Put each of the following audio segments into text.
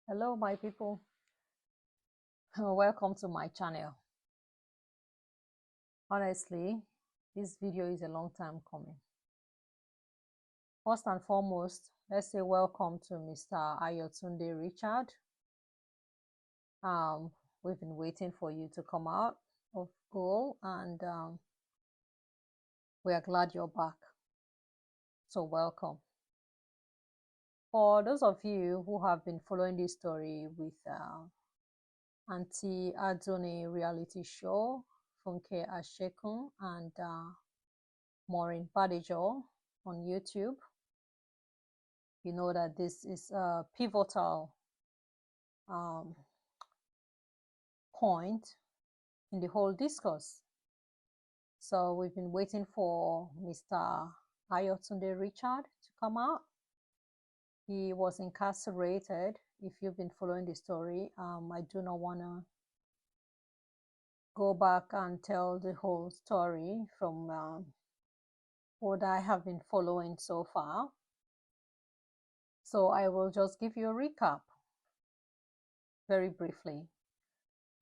Hello my people. Welcome to my channel. Honestly, this video is a long time coming. First and foremost, let's say welcome to Mr. Ayotunde Richard. We've been waiting for you to come out of school, and we are glad you're back. So welcome. For those of you who have been following this story with Aunty Adunni reality show, Funke Ashekun and Maureen Badijo on YouTube, you know that this is a pivotal point in the whole discourse. So we've been waiting for Mr. Ayotunde Richard to come out. He was incarcerated. If you've been following the story, I do not want to go back and tell the whole story from what I have been following so far. So I will just give you a recap very briefly.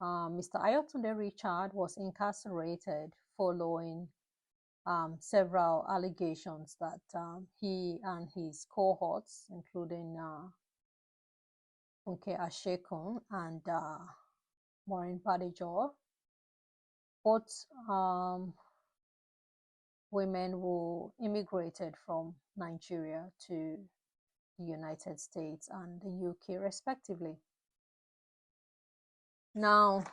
Mr. Ayotunde Richard was incarcerated following several allegations that he and his cohorts, including Funke Ashekun and Maureen Badijo, both women who immigrated from Nigeria to the United States and the UK respectively. Now,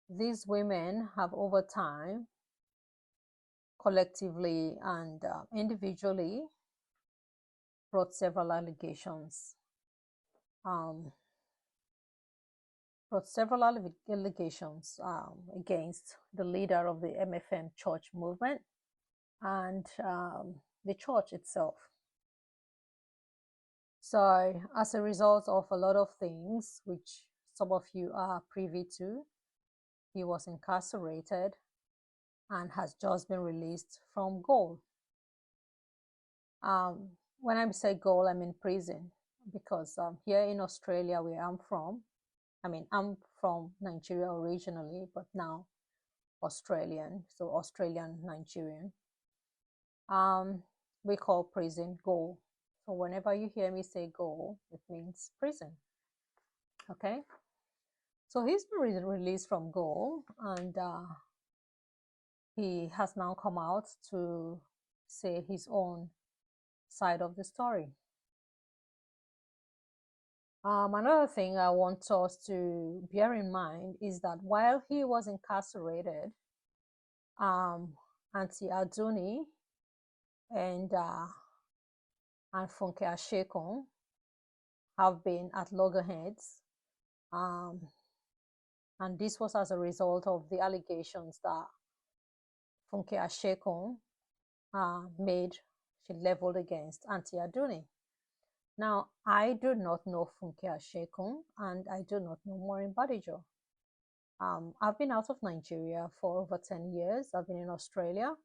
these women have over time, collectively and individually, brought several allegations. Against the leader of the MFM church movement and the church itself. So as a result of a lot of things, which some of you are privy to, he was incarcerated and has just been released from gaol. When I say gaol, I mean prison, because here in Australia, where I'm from, I'm from Nigeria originally, but now Australian, so Australian Nigerian. We call prison gaol. So whenever you hear me say gaol, it means prison. Okay. So he's been released from gaol, and he has now come out to say his own side of the story. Another thing I want us to bear in mind is that while he was incarcerated, Aunty Adunni and Funke Ashekun have been at loggerheads, and this was as a result of the allegations that Funke Ashekun she leveled against Aunty Adunni. Now, I do not know Funke Ashekun and I do not know Maureen Badijo. I've been out of Nigeria for over 10 years. I've been in Australia,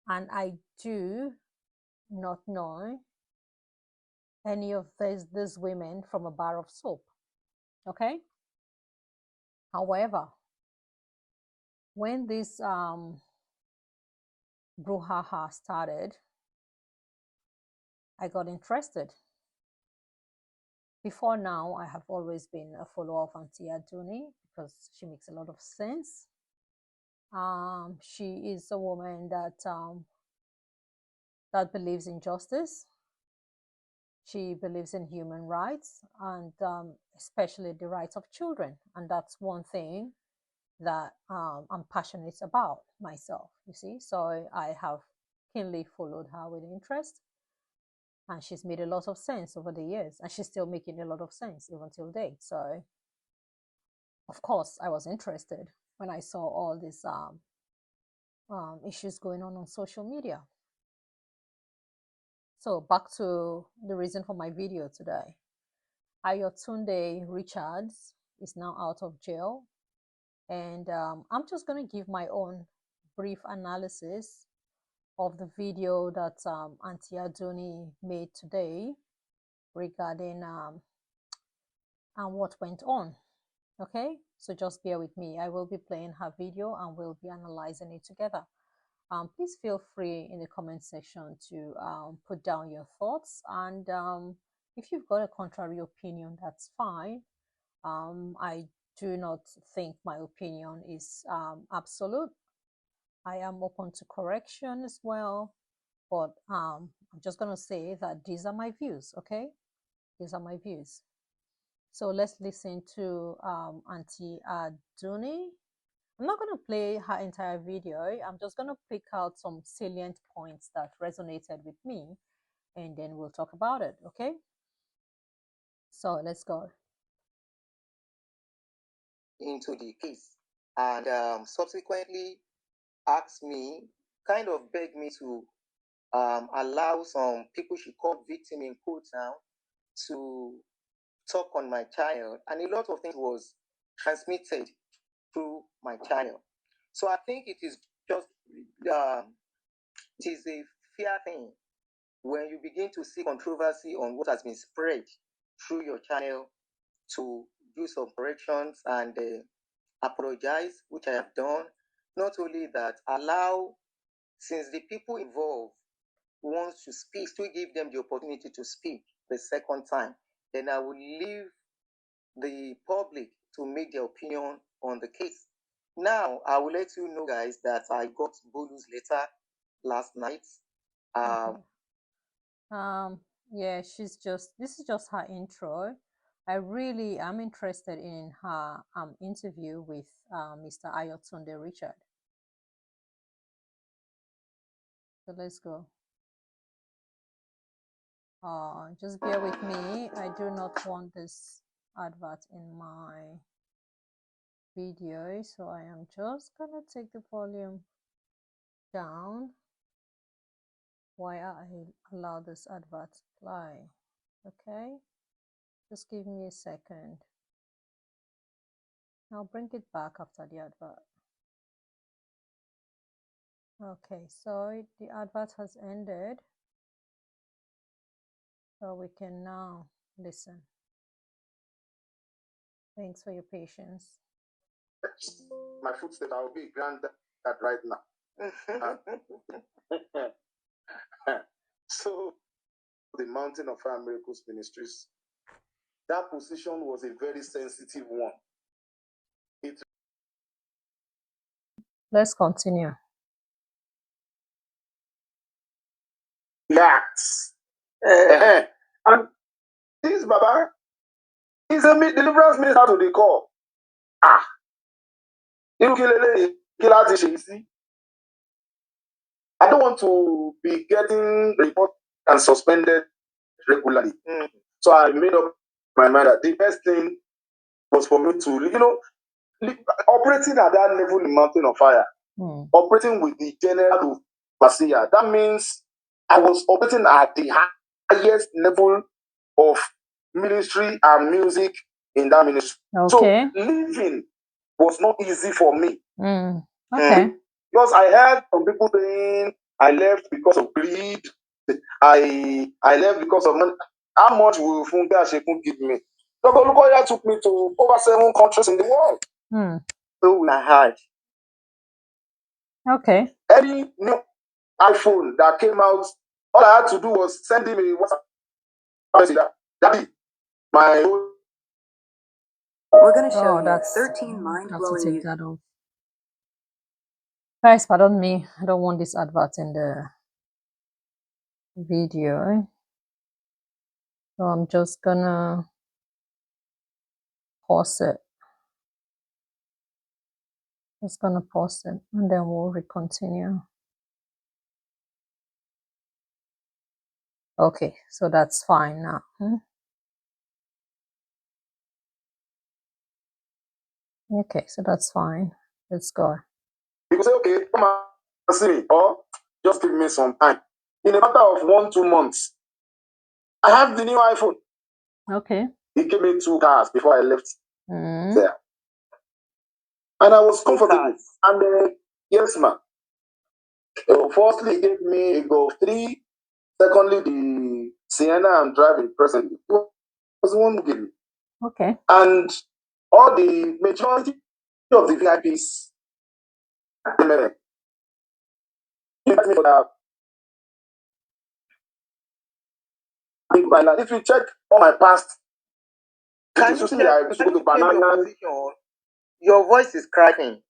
and I do not know any of these women from a bar of soap. Okay? However, when this brouhaha started, I got interested. Before now, I have always been a follower of Aunty Adunni because she makes a lot of sense. She is a woman that that believes in justice. She believes in human rights, and especially the rights of children. And that's one thing that I'm passionate about myself, you see. So I have keenly followed her with interest. And she's made a lot of sense over the years, and she's still making a lot of sense even till date. So, of course, I was interested when I saw all these issues going on social media. So, back to the reason for my video today. Ayotunde Richard is now out of jail, and I'm just going to give my own brief analysis of the video that Aunty Adunni made today regarding and what went on. Okay, so just bear with me. I will be playing her video and we'll be analyzing it together. Please feel free in the comment section to put down your thoughts, and if you've got a contrary opinion, that's fine. I do not think my opinion is absolute. I am open to correction as well, but I'm just going to say that these are my views, okay? These are my views. So let's listen to Aunty Adunni. I'm not going to play her entire video. I'm just going to pick out some salient points that resonated with me, and then we'll talk about it, okay? So let's go. Into the case, and subsequently asked me, kind of begged me to allow some people she called victim in quotes now to talk on my child, and a lot of things was transmitted through my child. So I think it is just it is a fair thing when you begin to see controversy on what has been spread through your channel to do some corrections and apologize, which I have done. Not only that, allow, since the people involved want to speak, still give them the opportunity to speak the second time, then I will leave the public to make their opinion on the case. Now, I will let you know, guys, that I got Bolu's letter last night. Yeah, this is just her intro. I really am interested in her interview with Mr. Ayotunde Richard. So let's go. Just bear with me. I do not want this advert in my video, so I am just gonna take the volume down while I allow this advert to play. Okay, just give me a second. I'll bring it back after the advert. Okay, so the advert has ended, so we can now listen. Thanks for your patience. My footsteps, I will be granddad right now. So, the Mountain of Fire Miracles Ministries, that position was a very sensitive one. Let's continue. Yes. And this Baba is a deliverance minister to the core. I don't want to be getting reported and suspended regularly. So I made up my mind that the best thing was for me to, operating at that level in Mountain of Fire, operating with the general overseer. That means I was operating at the highest level of ministry and music in that ministry. Okay. So living was not easy for me. Okay. Because I heard some people saying I left because of greed. I left because of money. How much will Funke Ashekun give me? Dr. Olukoya took me to over 7 countries in the world. So I heard. Okay. Any new iPhone that came out, all I had to do was send him a WhatsApp message. Daddy, my own. We're going to show you 13 mind-blowing take that off. Guys, pardon me. I don't want this advert in the video. So I'm just gonna pause it. Just gonna pause it and then we'll continue. Okay, so that's fine now. Okay, so that's fine. Let's go. You say, okay, come and see me, or just give me some time. In a matter of 1-2 months, I have the new iPhone. Okay. He gave me 2 cars before I left there. And I was comfortable. And yes, ma'am. Firstly, he gave me a Golf 3. Secondly, the Sienna I'm driving presently. It was the one who gave me. Okay. And all the majority of the VIPs invite me for that. If you check all my past, Can you change your position? Your voice is cracking.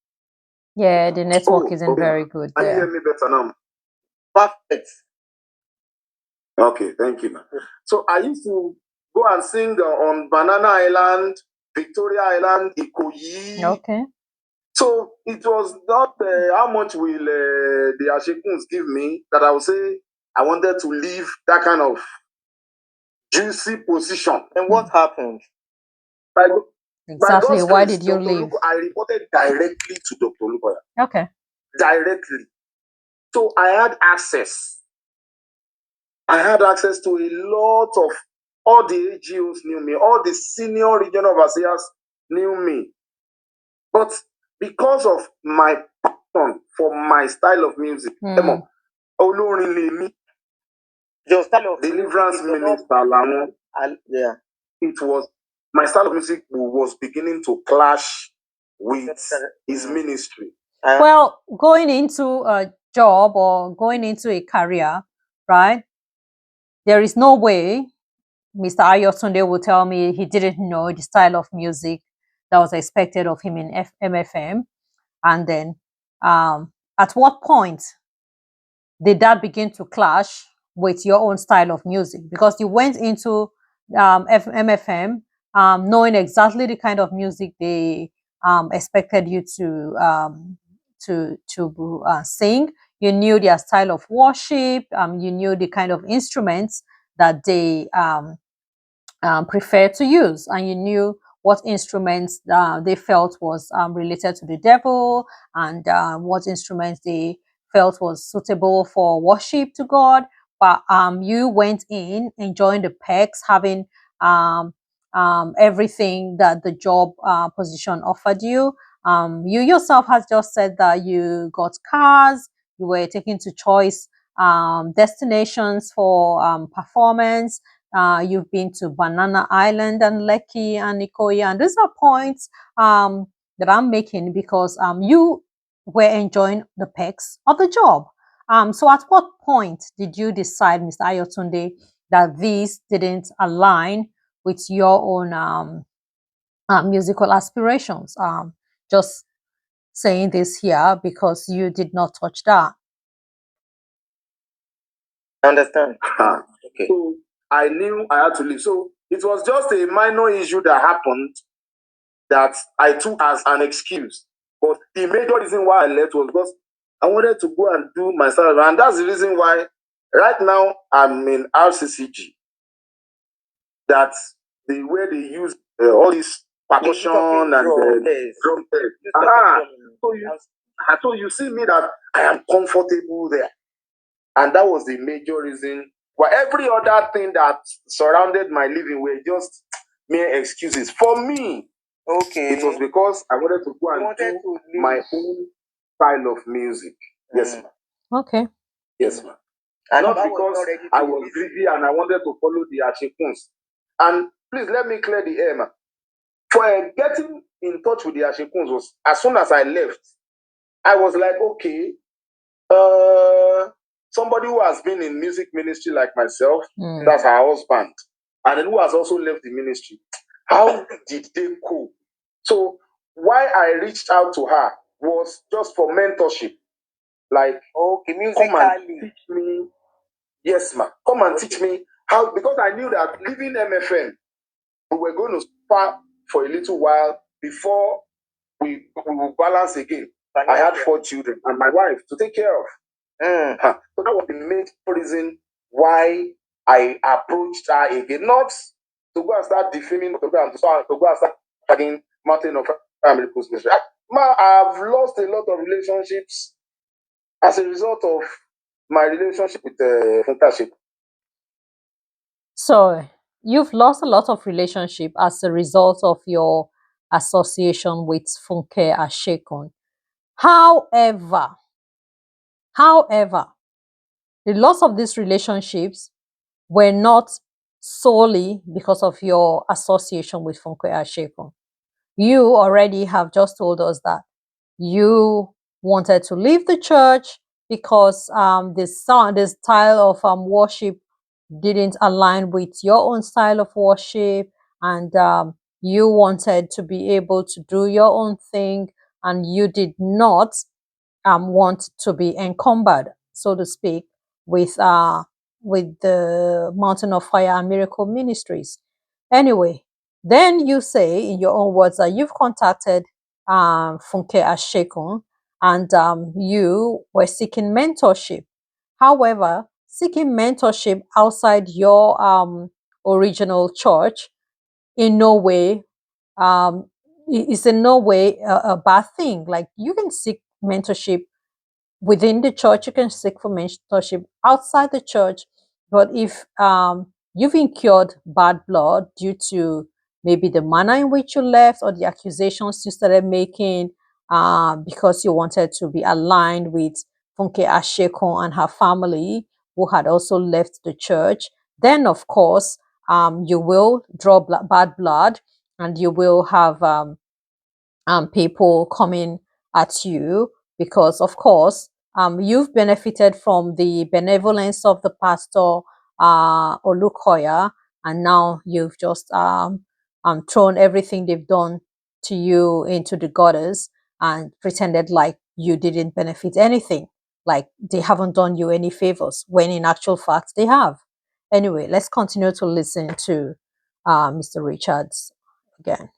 Yeah, the network isn't very good there. Can you hear me better now? Perfect. Okay, thank you. So I used to go and sing on Banana Island, Victoria Island, Ikoyi. Okay. So it was not how much will the Ashekuns give me that I would say I wanted to leave that kind of juicy position. And what happened? Exactly. Why did you leave? I reported directly to Dr. Olukoya. Okay. Directly. So I had access. I had access to a lot of, all the AGOs knew me, all the senior regional overseers knew me. But because of my passion for my style of music, your style of deliverance minister, yeah, it was, my style of music was beginning to clash with his ministry. Well, going into a job or going into a career, right? There is no way Mr. Ayotunde will tell me he didn't know the style of music that was expected of him in MFM. And then at what point did that begin to clash with your own style of music? Because you went into MFM knowing exactly the kind of music they expected you to sing. You knew their style of worship. You knew the kind of instruments that they prefer to use, and you knew what instruments they felt was related to the devil, and what instruments they felt was suitable for worship to God. But you went in enjoying the perks, having everything that the job position offered you. You yourself has just said that you got cars, you were taken to choice destinations for performance. You've been to Banana Island and Lekki and Ikoyi, and these are points that I'm making because you were enjoying the perks of the job. So at what point did you decide, Mr. Ayotunde, that these didn't align with your own musical aspirations? Just saying this here because you did not touch that. I understand. Okay. So I knew I had to leave. So it was just a minor issue that happened that I took as an excuse. But the major reason why I left was because I wanted to go and do myself. And that's the reason why right now I'm in RCCG. That's the way they use all this percussion and drum test. So you see me that I am comfortable there. And that was the major reason why every other thing that surrounded my living were just mere excuses. For me, okay, it was because I wanted to go and do my own style of music. Yes, ma'am. Okay. Yes, ma'am. And not because I was greedy and I wanted to follow the Ashekuns. And please let me clear the air, ma'am. For getting in touch with the Ashekuns was, as soon as I left, I was like, okay, somebody who has been in music ministry like myself, that's her husband, and then who has also left the ministry. How did they cope? So why I reached out to her was just for mentorship. Like, okay, musically, come and teach me. Yes, ma'am. Come and teach me how, because I knew that leaving MFM, we were going to start for a little while before we will balance again. I had 4 children and my wife to take care of. So that was the main reason why I approached her again. Not to go and start defaming, to go and start tagging Mountain of Family Post. I've lost a lot of relationships as a result of my relationship with Funke Ashekun. So you've lost a lot of relationship as a result of your association with Funke Ashekun. However, the loss of these relationships were not solely because of your association with Funke Ashekun. You already have just told us that you wanted to leave the church because the style of worship didn't align with your own style of worship, and you wanted to be able to do your own thing, and you did not want to be encumbered, so to speak, with the Mountain of Fire and Miracle Ministries. Anyway, then you say in your own words that you've contacted Funke Ashekun, and you were seeking mentorship. However, seeking mentorship outside your original church in no way is in no way a bad thing. Like, you can seek mentorship within the church, you can seek for mentorship outside the church. But if you've incurred bad blood due to maybe the manner in which you left or the accusations you started making because you wanted to be aligned with Funke Ashekun and her family, who had also left the church, then of course you will draw bad blood, and you will have people coming at you because, of course, you've benefited from the benevolence of the pastor Olukoya, and now you've just thrown everything they've done to you into the gutters and pretended like you didn't benefit anything, like they haven't done you any favors, when in actual fact they have. Anyway, let's continue to listen to Mr. Richards again.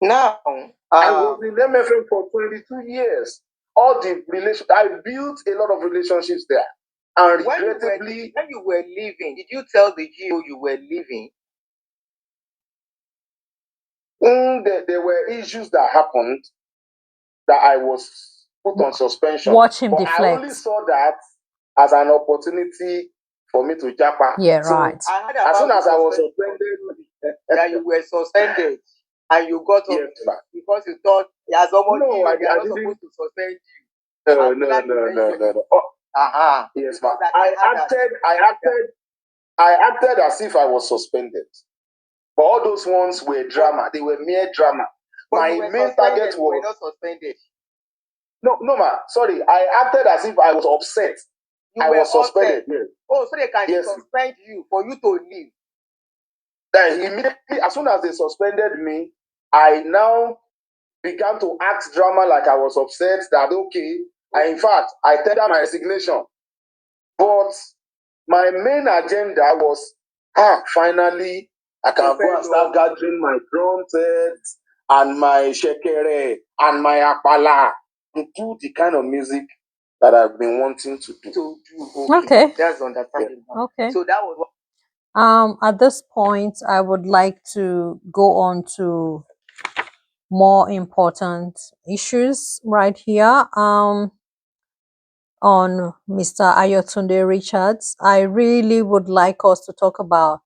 Now, I was in MFM for 22 years. All the I built a lot of relationships there. And regrettably, when you were leaving, did you tell the GO you were leaving? There were issues that happened that I was put on suspension. Watch him but deflect. I only saw that as an opportunity for me to japa. Yeah, right. As soon as I was suspended, that you were suspended and you got off because you thought as someone no, I not didn't. Supposed to suspend you. No. Oh, yes, ma'am. I acted as if I was suspended. But all those ones were drama. They were mere drama. But my main target was were not suspended. No, ma. Sorry, I acted as if I was upset. I was suspended. Yes. Oh, so they can suspend you for you to leave. Then immediately, as soon as they suspended me, I now began to act drama like I was upset. That okay. In fact, I tendered my resignation. But my main agenda was, finally, I can go and start gathering my drum sets and my shekere and my apala to do the kind of music that I've been wanting to do. Okay. That's understandable. Yeah. Okay. So that was what. At this point, I would like to go on to more important issues right here. On Mr. Ayotunde Richards, I really would like us to talk about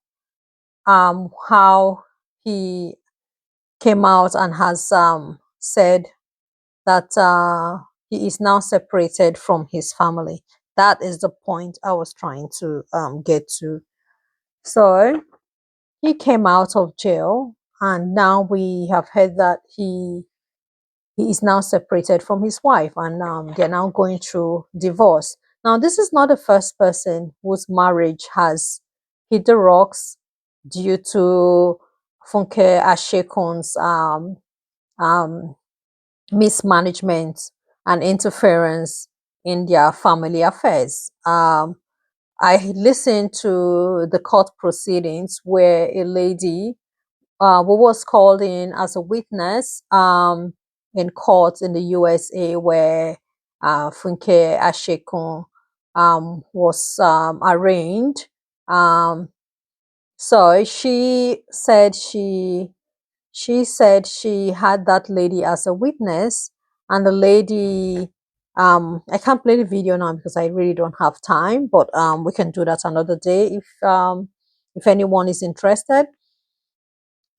how he came out and has said that he is now separated from his family. That is the point I was trying to get to. So he came out of jail, and now we have heard that he is now separated from his wife, and they're now going through divorce. Now, this is not the first person whose marriage has hit the rocks due to Funke Ashekun's mismanagement and interference in their family affairs. I listened to the court proceedings where a lady who was called in as a witness in court in the U.S.A, where Funke Ashekun was arraigned. So she said she had that lady as a witness, and the lady, I can't play the video now because I really don't have time, but we can do that another day if anyone is interested.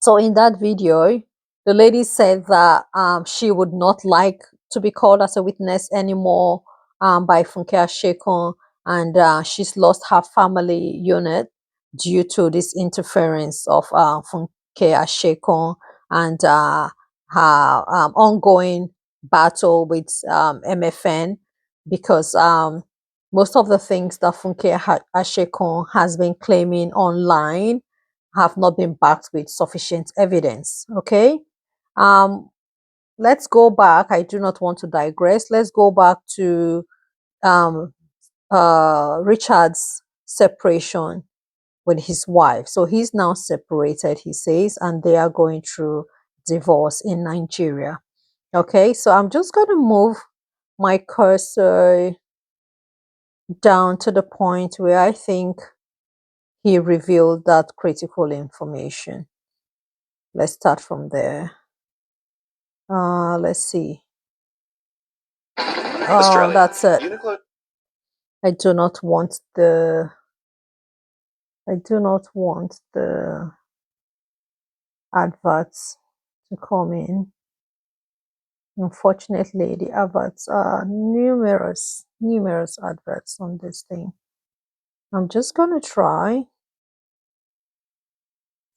So in that video, the lady said that she would not like to be called as a witness anymore by Funke Ashekun, and she's lost her family unit due to this interference of Funke Ashekun and her ongoing battle with MFN, because most of the things that Funke Ashekun has been claiming online have not been backed with sufficient evidence. Okay, let's go back. I do not want to digress. Let's go back to Richard's separation with his wife. So he's now separated, he says, and they are going through divorce in Nigeria. Okay, so I'm just going to move my cursor down to the point where I think he revealed that critical information. Let's start from there. Let's see. Oh, that's it. I do not want the adverts to come in. Unfortunately, the adverts are numerous adverts on this thing. I'm just gonna try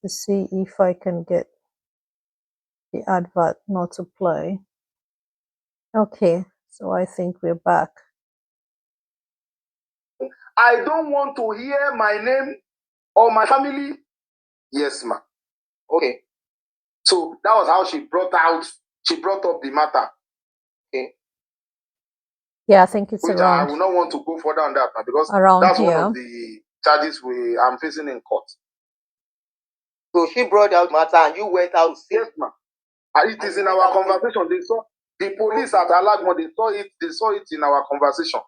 to see if I can get the advert not to play. Okay, so I think we're back. I don't want to hear my name or my family. Yes, ma'am. Okay. So that was how she brought up the matter. Okay. Yeah, I think it's Which around. I will not want to go further on that because that's here. one of the charges I'm facing in court. So she brought out matter and you went out. Yes, ma'am. It is in our conversation. They saw the police at Alagmo. They saw it in our conversation.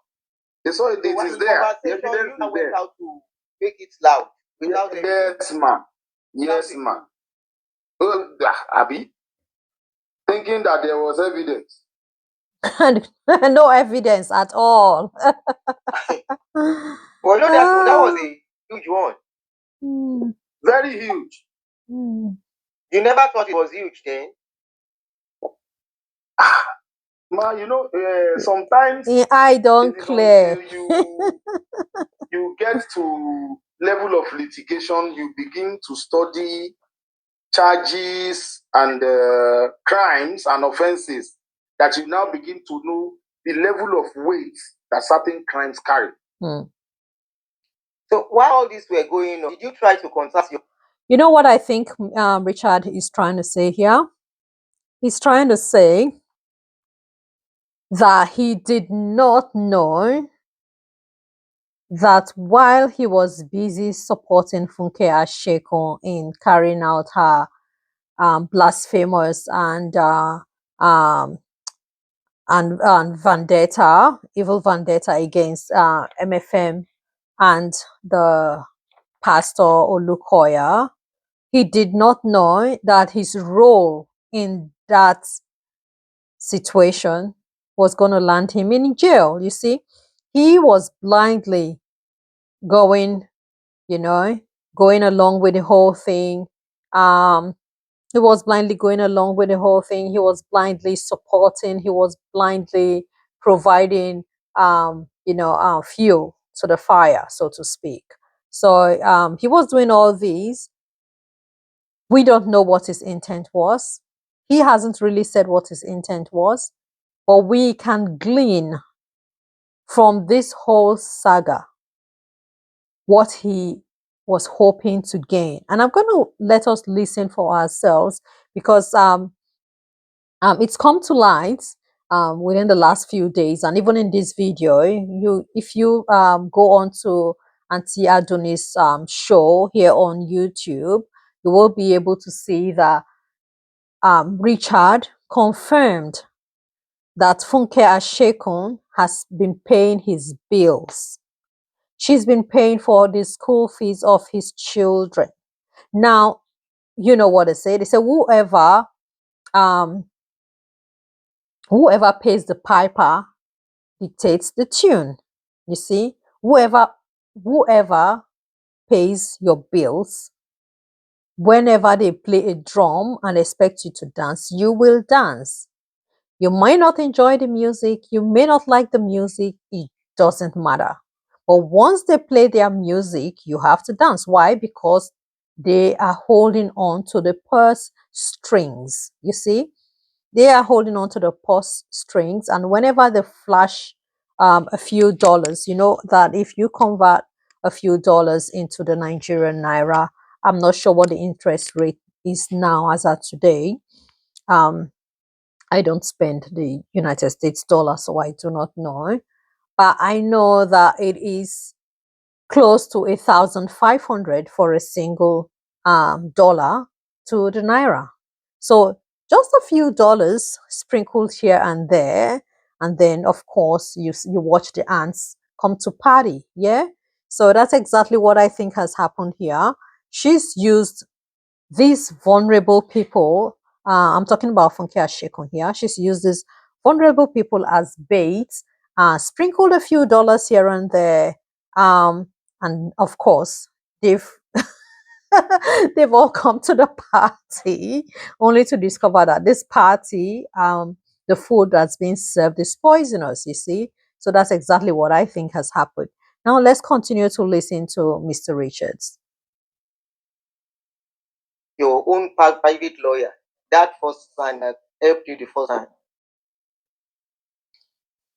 They saw it. It is there. The evidence is there. Out to make it loud. Yes, ma'am. Yes, ma'am. Abby, thinking that there was evidence. No evidence at all. Well, no, that was a huge one. Very huge. You never thought it was huge then? Ma, sometimes I don't clear. You get to level of litigation, you begin to study charges and crimes and offenses that you now begin to know the level of weight that certain crimes carry. So while all this were going on, did you try to contact your... You know what I think Richard is trying to say here? He's trying to say that he did not know that while he was busy supporting Funke Ashekun in carrying out her blasphemous and vendetta, evil vendetta against MFM and the pastor Olukoya, he did not know that his role in that situation was going to land him in jail. You see, he was blindly going along with the whole thing. He was blindly going along with the whole thing. He was blindly supporting. He was blindly providing, fuel to the fire, so to speak. So he was doing all these. We don't know what his intent was. He hasn't really said what his intent was, but we can glean from this whole saga what he was hoping to gain. And I'm going to let us listen for ourselves, because it's come to light within the last few days, and even in this video, if you go on to Aunty Adunni's show here on YouTube, you will be able to see that Richard confirmed that Funke Ashekun has been paying his bills. She's been paying for the school fees of his children. Now, you know what they say. They say whoever pays the piper dictates the tune. You see, whoever pays your bills, whenever they play a drum and expect you to dance, you will dance. You might not enjoy the music, you may not like the music, it doesn't matter. But once they play their music, you have to dance. Why? Because they are holding on to the purse strings. You see, they are holding on to the purse strings, and whenever they flash a few dollars, you know that if you convert a few dollars into the Nigerian naira, I'm not sure what the interest rate is now as at today. I don't spend the United States dollar, so I do not know. But I know that it is close to 1,500 for a single dollar to the naira. So just a few dollars sprinkled here and there, and then of course you watch the ants come to party. Yeah, so that's exactly what I think has happened here. She's used these vulnerable people. I'm talking about Funke Ashekun here. She's used these vulnerable people as bait, sprinkled a few dollars here and there, and of course they've they've all come to the party only to discover that this party, the food that's being served is poisonous. You see, so that's exactly what I think has happened. Now let's continue to listen to Mr. Richards. Your own private lawyer, that first time that helped you the first time.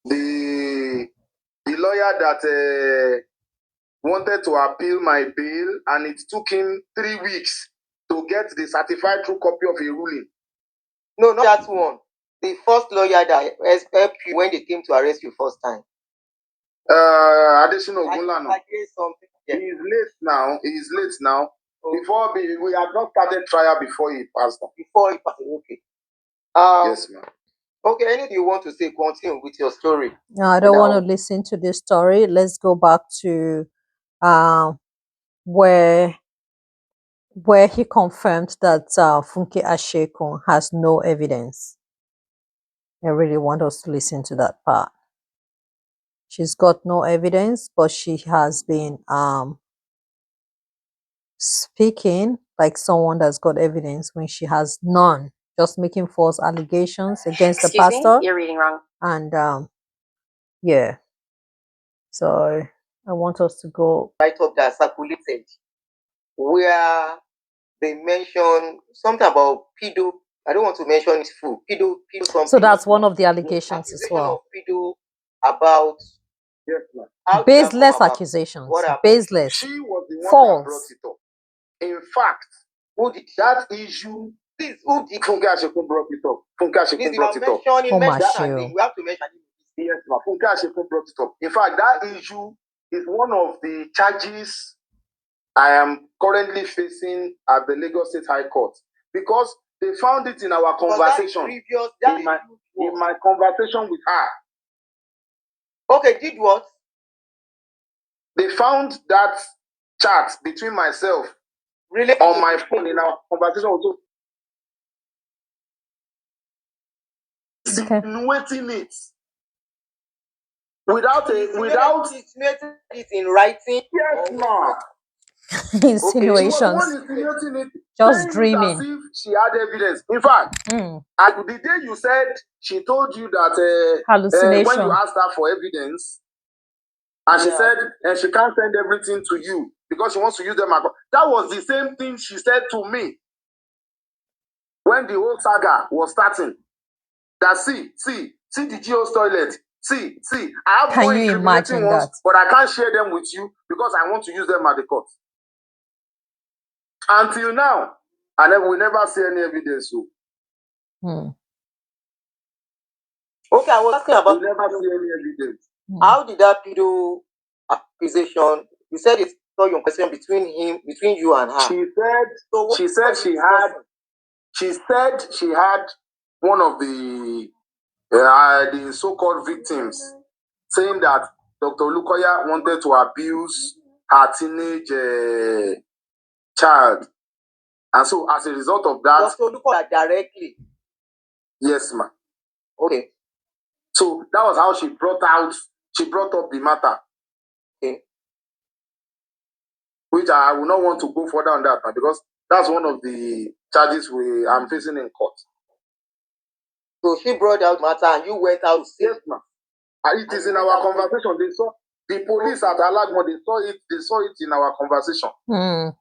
The lawyer that wanted to appeal my bail, and it took him 3 weeks to get the certified true copy of a ruling. No, not that one. The first lawyer that helped you when they came to arrest you first time. Additional Ogunlana. He is late now. He is late now. Okay. Before we had not started trial before he passed. Before he passed, okay. Yes, ma'am. Okay, anything you want to say? Continue with your story. No, I don't want to listen to this story. Let's go back to where he confirmed that Funke Ashekun has no evidence. I really want us to listen to that part. She's got no evidence, but she has been speaking like someone that's got evidence when she has none, just making false allegations against the pastor. You're reading wrong. And yeah, so I want us to go right up that circulated where they mention something about pedo. I don't want to mention his full pedo something. So that's one of the allegations as well. Of pedo about baseless accusations. Baseless. She was the one false. that brought it up. In fact, who did that issue? Who did Funke Ashekun brought it up? Funke Ashekun brought it up. We have to mention it. Yes, ma'am. Funke Ashekun brought it up. In fact, that issue is one of the charges I am currently facing at the Lagos State High Court, because they found it in our conversation. In my conversation with her. Okay, did what? They found that chat between myself on my phone in our conversation also. Insinuating it without it in writing. Yes, ma'am. Insinuations. Okay. Just dreaming. As if she had evidence. In fact, the day you said she told you that hallucination, when you asked her for evidence, and she said she can't send everything to you because she wants to use them. That was the same thing she said to me when the whole saga was starting. That see the Geo's toilet. See, I have more incriminating ones, but I can't share them with you because I want to use them at the court. Until now, we never see any evidence. So. Okay, I was asking about. We never see any evidence. How did that pedo accusation? You said it's not your question between you and her. She said she had one of the so-called victims saying that Dr. Olukoya wanted to abuse her teenage child, and so as a result of that, Dr. Olukoya directly. Yes, ma'am. Okay. So that was how she brought up the matter. Okay. Which I will not want to go further on that, because that's one of the charges I'm facing in court. So she brought out matter and you went out to say, yes, ma'am. It is in our conversation. The police at Alagmo, they saw it in our conversation.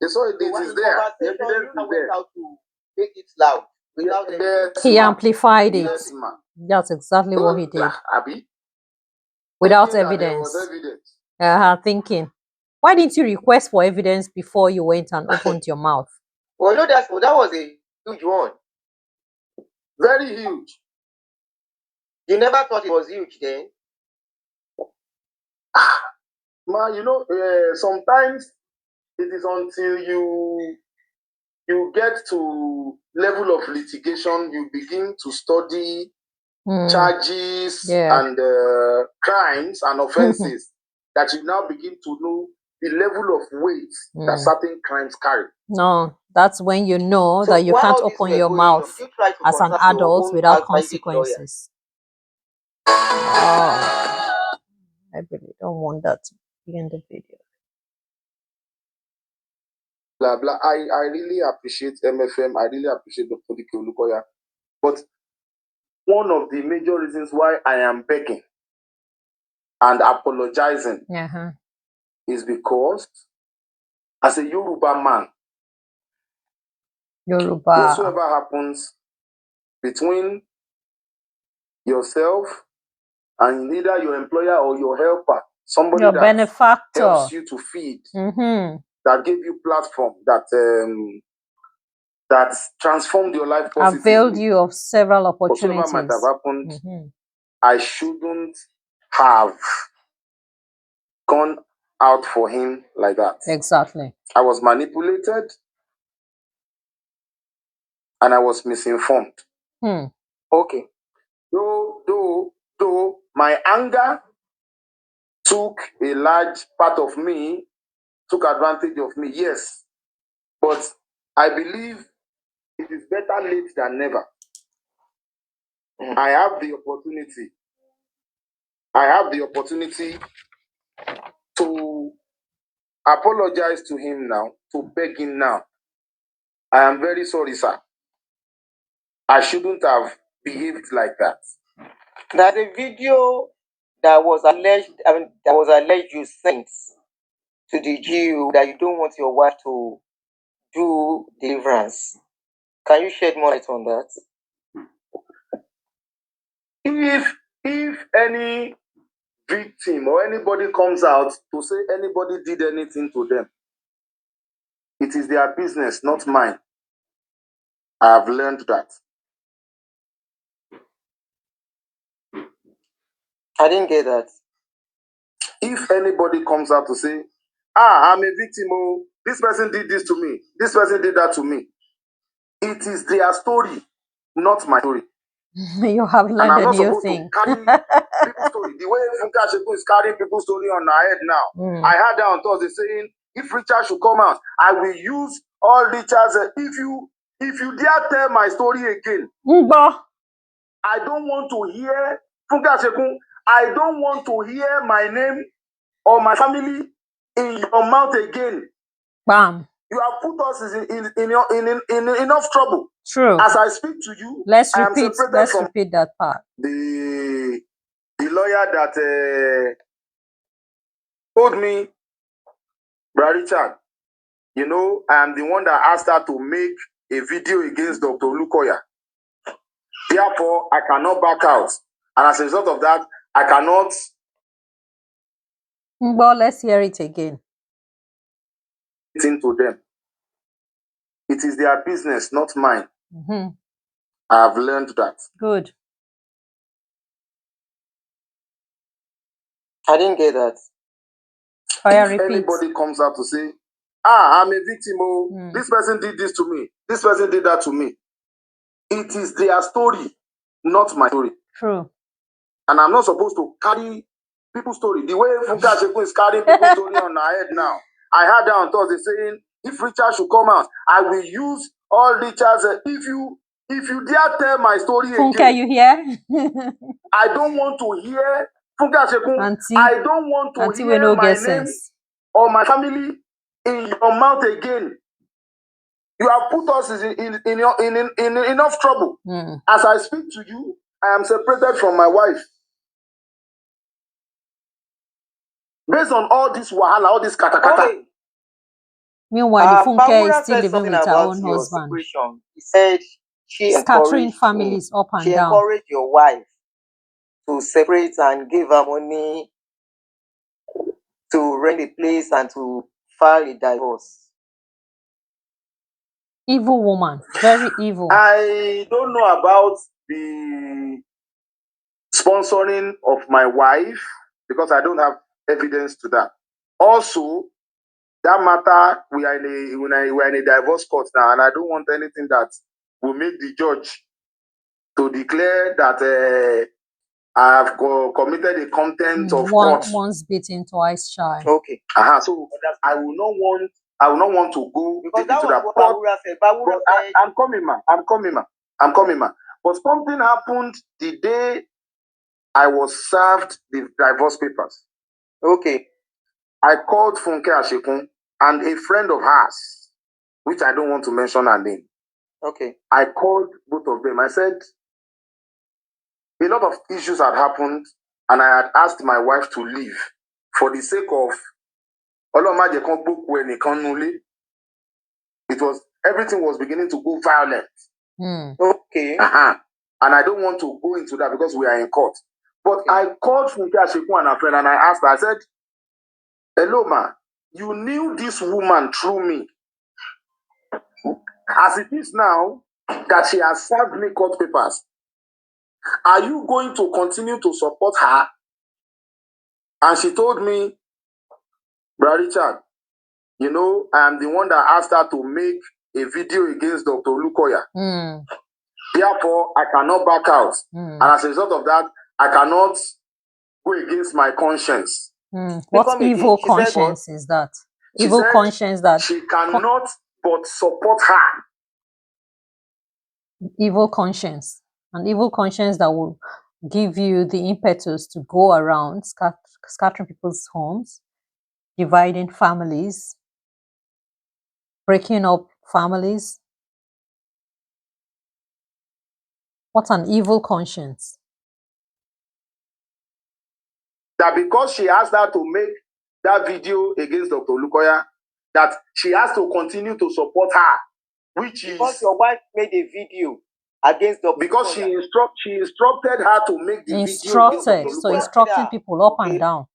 They saw it, it is there. The evidence is there. Out to make it loud without he amplified it. Yes, That's exactly what he did. Abi? Without evidence. Thinking, why didn't you request for evidence before you went and opened your mouth? Well, no, that was a huge one. Very huge. You never thought it was huge then? Man, you know, sometimes it is until you get to level of litigation, you begin to study charges and crimes and offenses that you now begin to know the level of weight that certain crimes carry. No, that's when you know that you can't open your mouth as an adult without consequences. Oh, I really don't want that to be in the video. Blah blah. I really appreciate MFM. I really appreciate the Funke Olukoya. But one of the major reasons why I am begging and apologizing is because, as a Yoruba man, whatsoever happens between yourself and either your employer or your helper, somebody your that benefactor helps you to feed, that gave you platform, that that transformed your life positively, availed you of several opportunities. Whatsoever might have happened, I shouldn't have gone out for him like that. Exactly. I was manipulated and I was misinformed. Okay. Though my anger took a large part of me, took advantage of me, yes. But I believe it is better late than never. I have the opportunity to apologize to him now, to beg him now. I am very sorry, sir. I shouldn't have behaved like that. Now the video that was alleged you sent to the Jew that you don't want your wife to do deliverance. Can you shed more light on that? If any victim or anybody comes out to say anybody did anything to them, it is their business, not mine. I have learned that. I didn't get that. If anybody comes out to say, I'm a victim, oh, this person did this to me, this person did that to me, it is their story, not my story. You have learned a new thing. To carry people's story. The way Funke Ashekun is carrying people's story on her head now. I heard that on Thursday saying, if Richard should come out, I will use all Richard's. If you dare tell my story again, I don't want to hear Funke Ashekun. I don't want to hear my name or my family in your mouth again. Bam. You have put us in enough trouble. True. As I speak to you, let's repeat that part. The lawyer that told me, Brother Richard, you know, I am the one that asked her to make a video against Dr. Olukoya. Therefore, I cannot back out. And as a result of that, I cannot. Well, let's hear it again. Into them. It is their business, not mine. I have learned that. Good. I didn't get that. If anybody comes out to say, I'm a victim, oh, this person did this to me, this person did that to me, it is their story, not my story. True. And I'm not supposed to carry people's story. The way Funke Ashekun is carrying people's story on her head now. I heard that on Thursday saying, if Richard should come out, I will use all Richard's. If you dare tell my story Funke, again, you hear? I don't want to hear Funke Ashekun. I don't want to hear no my name or my family in your mouth again. You have put us in enough trouble. As I speak to you, I am separated from my wife. Based on all this wahala, all this katakata. Okay. Meanwhile, Funke is Barbara still said living something with her about own your husband, separation. He said she scattering encouraged families up she and down. encouraged your wife to separate and give her money to rent a place and to file a divorce. Evil woman, very evil. I don't know about the sponsoring of my wife because I don't have evidence to that. Also, that matter, we are in a divorce court now, and I don't want anything that will make the judge to declare that I have committed a contempt of court. Once bitten, twice shy. Okay. So I will not want to go because deep into that was what Barbara said. Barbara said, I'm coming, ma. But something happened the day I was served the divorce papers. Okay. I called Funke Ashekun and a friend of hers, which I don't want to mention her name. Okay. I called both of them. I said, a lot of issues had happened, and I had asked my wife to leave for the sake of it was everything was beginning to go violent. Okay. And I don't want to go into that because we are in court. But I called Funke Ashekun and her friend and I asked her, I said, hello, ma, you knew this woman through me. As it is now that she has served me court papers, are you going to continue to support her? And she told me, Brother Richard, you know, I am the one that asked her to make a video against Dr. Olukoya. Therefore, I cannot back out. And as a result of that, I cannot go against my conscience. What evil conscience is that? Evil conscience that she cannot but support her. Evil conscience. An evil conscience that will give you the impetus to go around scattering people's homes, dividing families, breaking up families. What an evil conscience. That because she asked her to make that video against Dr. Olukoya, that she has to continue to support her, which because is your wife made a video against Dr. because Olukoya. she instructed her to make the video. So instructing people up and down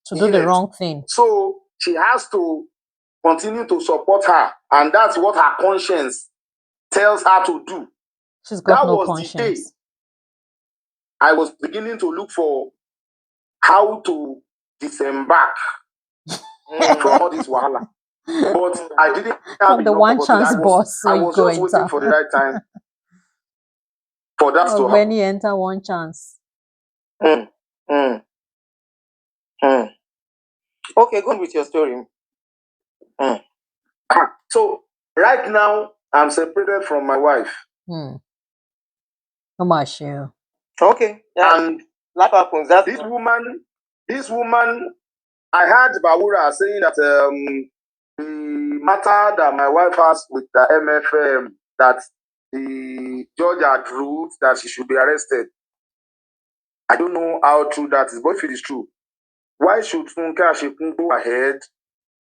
to do the wrong thing. So she has to continue to support her, and that's what her conscience tells her to do. She's got no conscience. The day I was beginning to look for how to disembark from all this wahala. But I didn't have from the one chance boss. I was just waiting for the right time for that to when you enter one chance. Okay, go on with your story. So right now I'm separated from my wife. Okay. Yeah. And life happens. This woman, I heard Bawura saying that the matter that my wife has with the MFM, that the judge had ruled that she should be arrested. I don't know how true that is, but if it is true, why should Funke Ashekun go ahead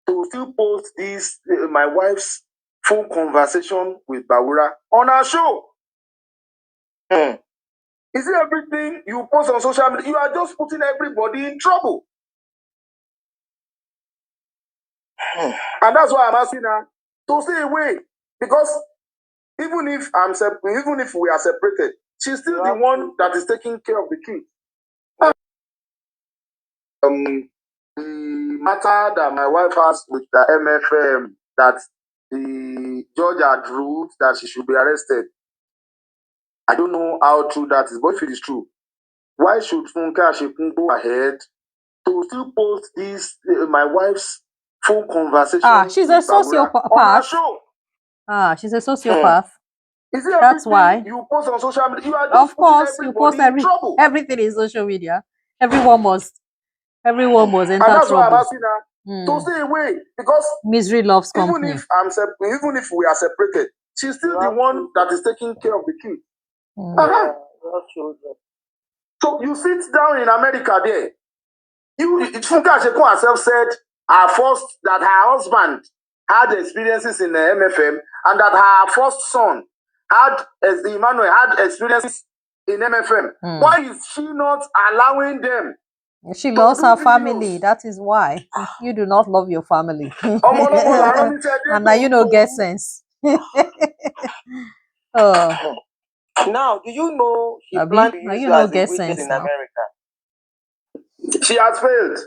to still post this, my wife's phone conversation with Bawura on her show? Is it everything you post on social media? You are just putting everybody in trouble. And that's why I'm asking her to stay away. Because even if we are separated, she's still the one that is taking care of the kids. The matter that my wife has with the MFM, that the judge had ruled that she should be arrested. I don't know how true that is, but if it is true, why should Funke Ashekun go ahead to still post this, my wife's phone conversation? She's a sociopath. On her show. She's a sociopath. Is it That's why you post on social media? You are just putting everybody in trouble. Everything in social media. Everyone must enter trouble. And that's why I'm asking her to stay away, because misery loves company. Even if we are separated, she's still the one that is taking care of the kids. So you sit down in America there. Funke Ashekun herself said that her husband had experiences in the MFM and that her first son Emmanuel had experiences in MFM. Why is she not allowing them? She loves her family. That is why. You do not love your family. And now you know get sense. Oh. Now, do you know she planned to use you as a witness in America? She has failed.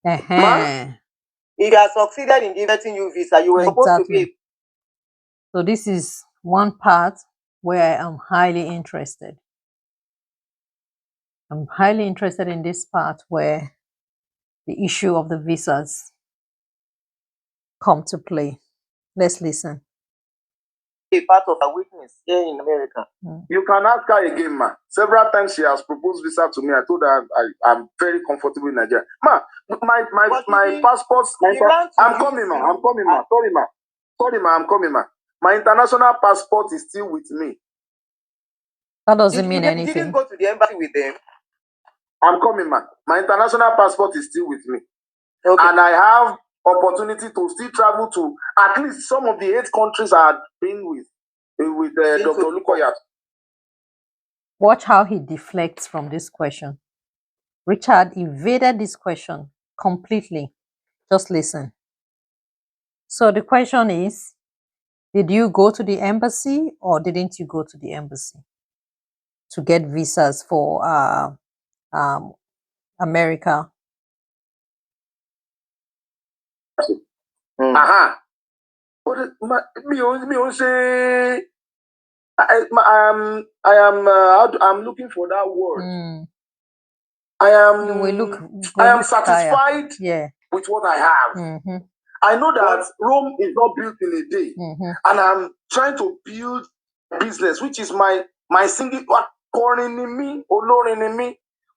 If you have succeeded in getting you visa, you were supposed to be. So this is one part where I'm highly interested. I'm highly interested in this part where the issue of the visas come to play. Let's listen. A part of a witness here in America. You can ask her again, ma. Several times she has proposed visa to me. I told her I'm very comfortable in Nigeria. Ma, my passport. I'm coming, ma. Sorry, ma. I'm coming, ma. My international passport is still with me. That doesn't mean anything. You didn't go to the embassy with them. I'm coming, ma. My international passport is still with me. Okay. And I have opportunity to still travel to at least some of the 8 countries I had been with Dr. Olukoya. Watch how he deflects from this question. Richard evaded this question completely. Just listen. So the question is, did you go to the embassy or didn't you go to the embassy to get visas for America? I'm looking for that word. I am satisfied with what I have. I know that Rome is not built in a day, and I'm trying to build business, which is my singing,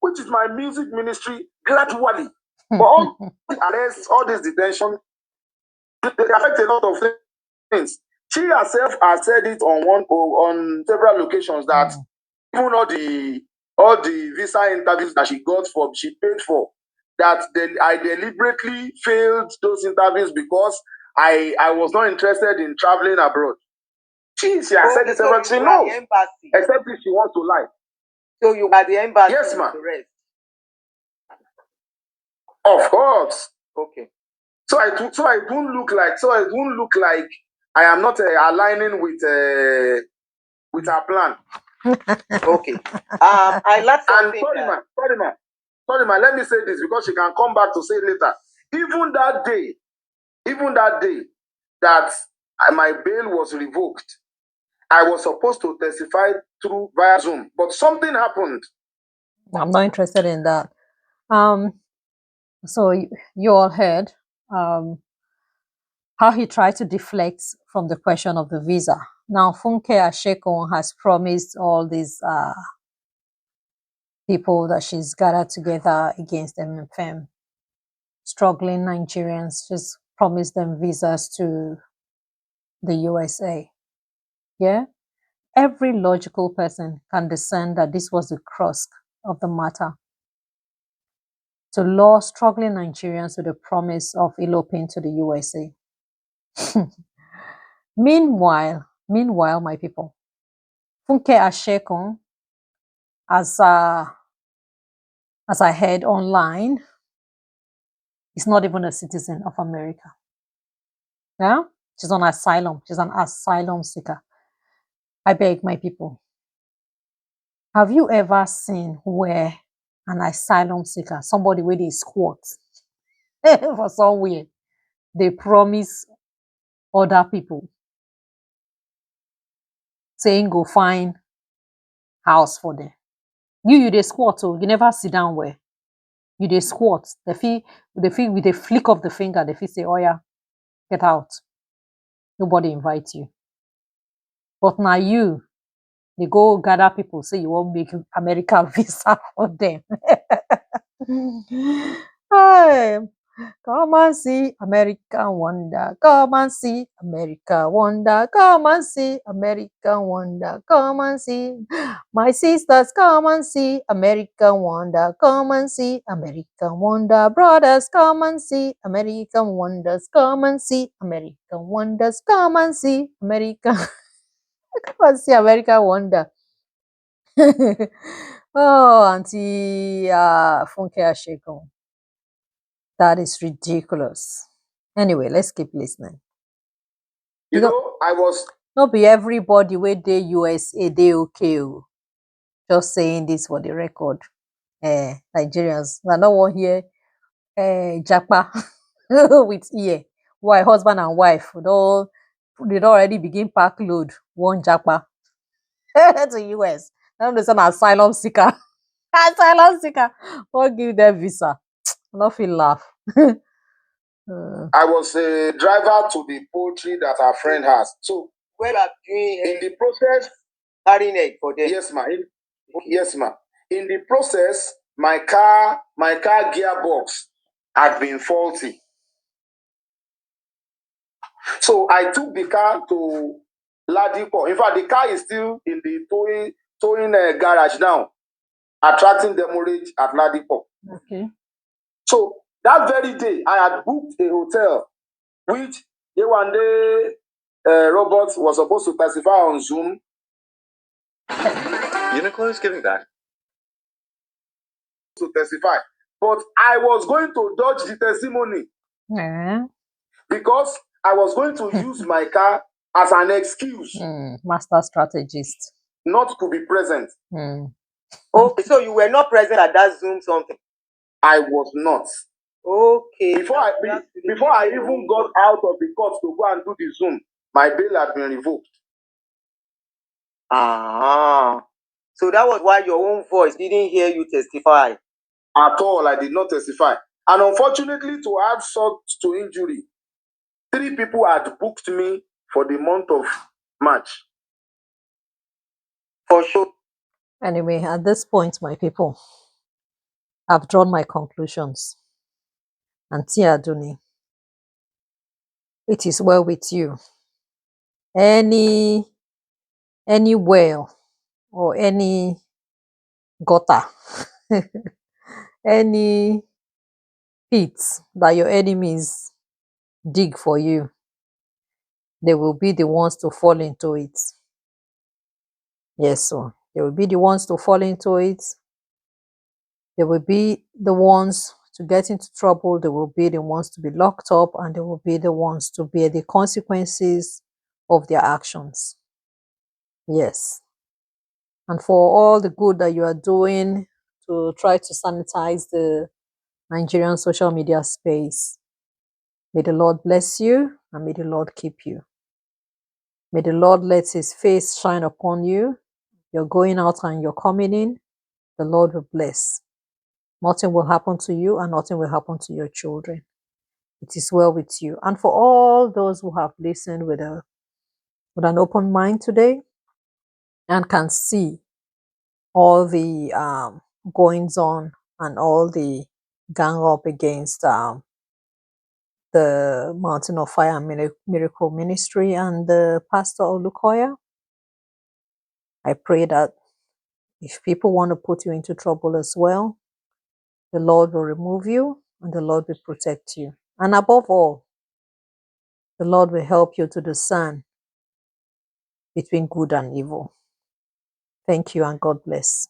which is my music ministry gradually. But all the arrests, all this detention, they affect a lot of things. She herself has said it on several occasions that even all the visa interviews that she paid for, that I deliberately failed those interviews because I was not interested in traveling abroad. She has said it several times. No, except if she wants to lie. So you are the embassy? Yes, ma'am. Of course. Okay. So I don't look like I am not aligning with our plan. Okay. I like something. Sorry, ma. Let me say this because she can come back to say later. Even that day that my bail was revoked, I was supposed to testify via Zoom, but something happened. I'm not interested in that. So you all heard how he tried to deflect from the question of the visa. Now, Funke Ashekun has promised all these people that she's gathered together against MFM, struggling Nigerians. She's promised them visas to the U.S.A. Yeah? Every logical person can discern that this was the crux of the matter. To lure struggling Nigerians with the promise of eloping to the U.S.A. Meanwhile, my people, Funke Ashekun, as I heard online, is not even a citizen of America. Yeah? She's on asylum. She's an asylum seeker. I beg my people, have you ever seen where an asylum seeker, somebody where they squat for somewhere, they promise other people saying go find house for them? You they squat, so you never sit down where you they squat. They feel with a flick of the finger, they feel say, oh yeah, get out. Nobody invites you. But now they go gather people, say you won't make American visa for them. Come and see American wonder. Come and see American wonder. Come and see American wonder. Come and see. My sisters, come and see American wonder. Come and see American wonder. Brothers, come and see American wonders. Come and see American wonders. Come and see American. Come and see American wonder. Oh, Aunty Funke Ashekun. That is ridiculous. Anyway, let's keep listening. You know, I was not be everybody where they U.S.A. they okay. Just saying this for the record. Nigerians, I don't want here Japa with ear. Why husband and wife they don't already begin pack load one Japa to US. Now there's an asylum seeker. Asylum seeker. Won't give them visa. Not feel laugh. I was a driver to the poultry that our friend has. So Well, I'm doing in the process, carrying egg for them. yes, ma. Yes, ma. In the process, my car gearbox had been faulty. So I took the car to Ladipo. In fact, the car is still in the towing garage now, attracting demurrage at Ladipo. Okay. So that very day, I had booked a hotel, which Yewande Robert was supposed to testify on Zoom. Uniqlo is giving back. To testify. But I was going to dodge the testimony because I was going to use my car as an excuse. Master strategist. Not to be present. Okay, so you were not present at that Zoom something? I was not. Okay. Before I even got out of the court to go and do the Zoom, my bail had been revoked. So that was why your own voice didn't hear you testify. At all, I did not testify. And unfortunately, to add salt to injury, 3 people had booked me for the month of March. For sure. Anyway, at this point, my people, I've drawn my conclusions. Aunty Adunni, it is well with you. Any well or any gutter, any pit that your enemies dig for you, they will be the ones to fall into it. Yes, so they will be the ones to fall into it. They will be the ones to get into trouble. They will be the ones to be locked up, and they will be the ones to bear the consequences of their actions. Yes. And for all the good that you are doing to try to sanitize the Nigerian social media space, may the Lord bless you and may the Lord keep you. May the Lord let his face shine upon you. You're going out and you're coming in. The Lord will bless. Nothing will happen to you and nothing will happen to your children. It is well with you. And for all those who have listened with an open mind today and can see all the goings on and all the gang up against the Mountain of Fire and Miracle Ministry and the Pastor Olukoya, I pray that if people want to put you into trouble as well, the Lord will remove you and the Lord will protect you. And above all, the Lord will help you to discern between good and evil. Thank you and God bless.